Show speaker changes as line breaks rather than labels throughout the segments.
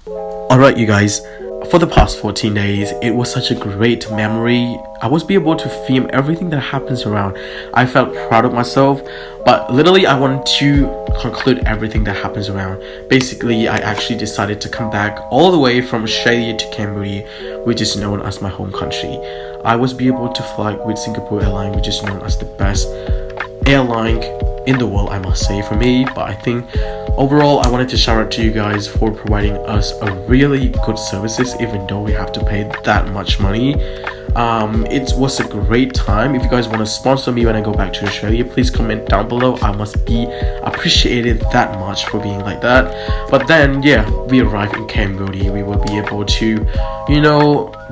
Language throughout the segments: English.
Alright, you guys, for the past 14 days, it was such a great memory. I was able to film everything that happens around. I felt proud of myself, but literally I wanted to conclude everything that happens around. Basically, I actually decided to come back all the way from Australia to Cambodia, which is known as my home country. I was able to fly with Singapore Airlines, which is known as the best airline in the world, I must say, for me. But I think overall I wanted to shout out to you guys for providing us a really good services, even though we have to pay that much money. It was a great time. If you guys want to sponsor me when I go back to Australia, please comment down below. I must be appreciated that much for being like that. But then yeah, we arrived in Cambodia. We will be able to,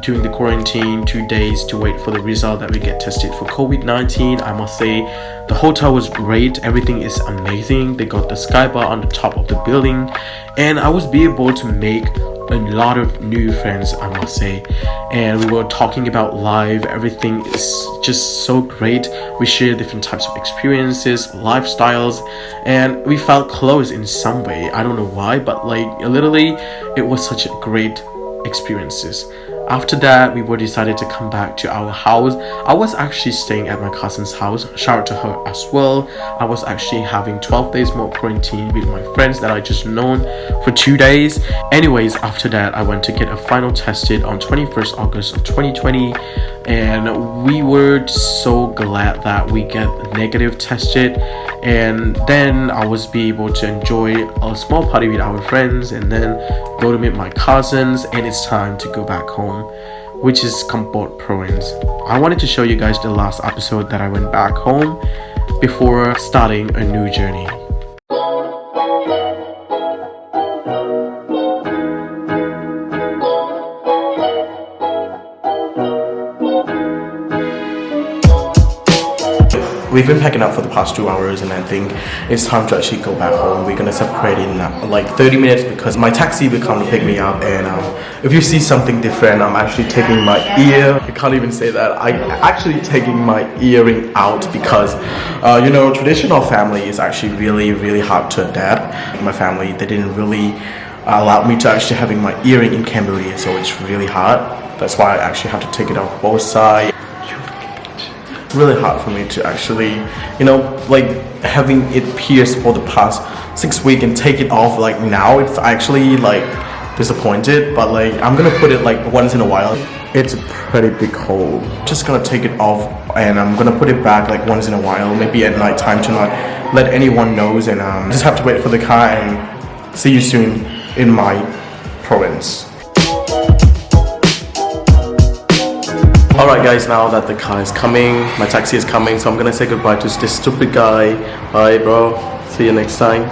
during the quarantine 2 days to wait for the result that we get tested for COVID-19. I must say the hotel was great. Everything is amazing. They got the sky bar on the top of the building, and I was be able to make a lot of new friends, I must say. And we were talking about life. Everything is just so great. We share different types of experiences, lifestyles, and we felt close in some way. I don't know why, but like literally it was such a great experiences. After that, we were decided to come back to our house. I was actually staying at my cousin's house. Shout out to her as well. I was actually having 12 days more quarantine with my friends that I just known for 2 days. Anyways, after that, I went to get a final tested on 21st August of 2020, and we were so glad that we get negative tested. And then I was be able to enjoy a small party with our friends, and then go to meet my cousins, and it's time to go back home, which is Kampot province. I wanted to show you guys the last episode that I went back home before starting a new journey. We've been packing up for the past 2 hours, and I think it's time to actually go back home. We're gonna separate in like 30 minutes because my taxi will come to pick me up. And if you see something different, I'm actually taking my ear. I can't even say that. I'm actually taking my earring out because traditional family is actually really hard to adapt. My family, they didn't really allow me to actually having my earring in Cambodia, so it's really hard. That's why I actually have to take it off both sides. Really hard for me to actually like having it pierced for the past 6 weeks and take it off like now. It's actually like disappointed, but like I'm gonna put it like once in a while. It's a pretty big hole. Just gonna take it off, and I'm gonna put it back like once in a while, maybe at night time, to not let anyone knows. And just have to wait for the car, and see you soon in my province. Alright guys, now that the car is coming, my taxi is coming, so I'm gonna say goodbye to this stupid guy. Bye bro, see you next time.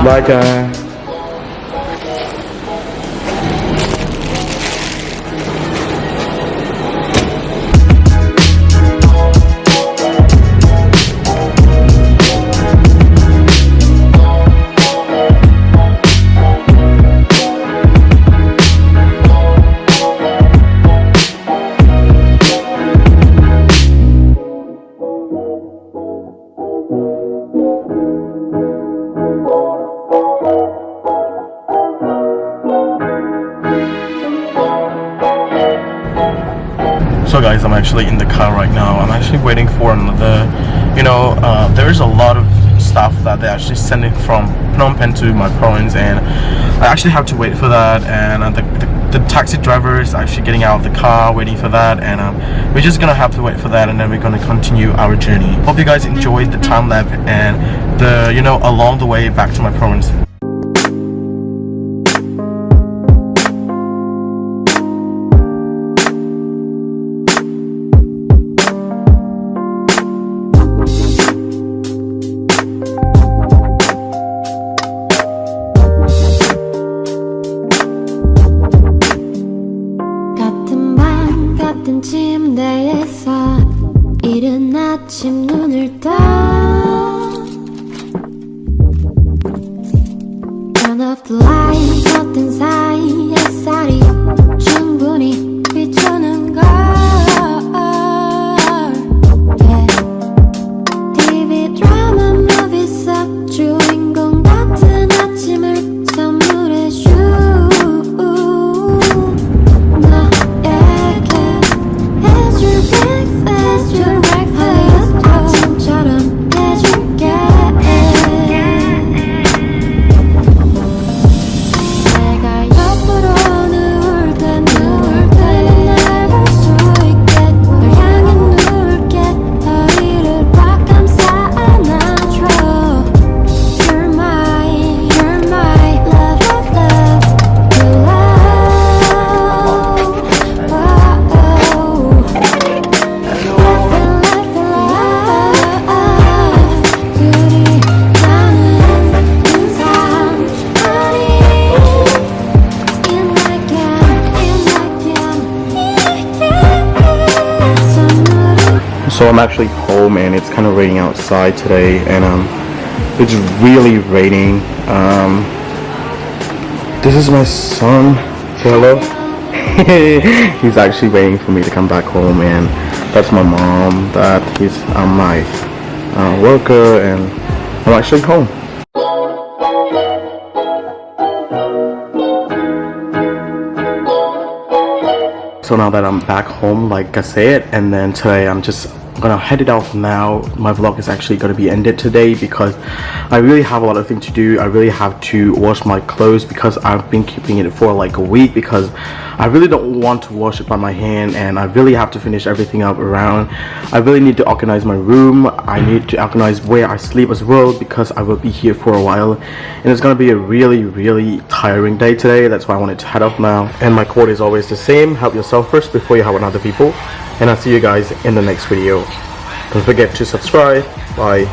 Bye guys. So guys, I'm actually in the car right now. I'm actually waiting for another, there's a lot of stuff that they're actually sending from Phnom Penh to my province, and I actually have to wait for that. And the taxi driver is actually getting out of the car, waiting for that, and we're just gonna have to wait for that, and then we're gonna continue our journey. Hope you guys enjoyed the time lapse and the along the way back to my province.
침대에서 이른 아침 눈을 떠 Turn off the light 커튼 사이 햇살이 충분히 비추는 걸
So I'm actually home and it's kind of raining outside today, and it's really raining. This is my son. Say hello. He's actually waiting for me to come back home, and that's my mom. That he's my worker, and I'm actually home. So now that I'm back home, like I said, and then today I'm just gonna head it off now. My vlog is actually gonna be ended today because I really have a lot of things to do. I really have to wash my clothes because I've been keeping it for like a week because I really don't want to wash it by my hand, and I really have to finish everything up around. I really need to organize my room. I need to organize where I sleep as well because I will be here for a while, and it's gonna be a really tiring day today. That's why I wanted to head off now. And my quote is always the same: help yourself first before you help other people. And I'll see you guys in the next video. Don't forget to subscribe. Bye.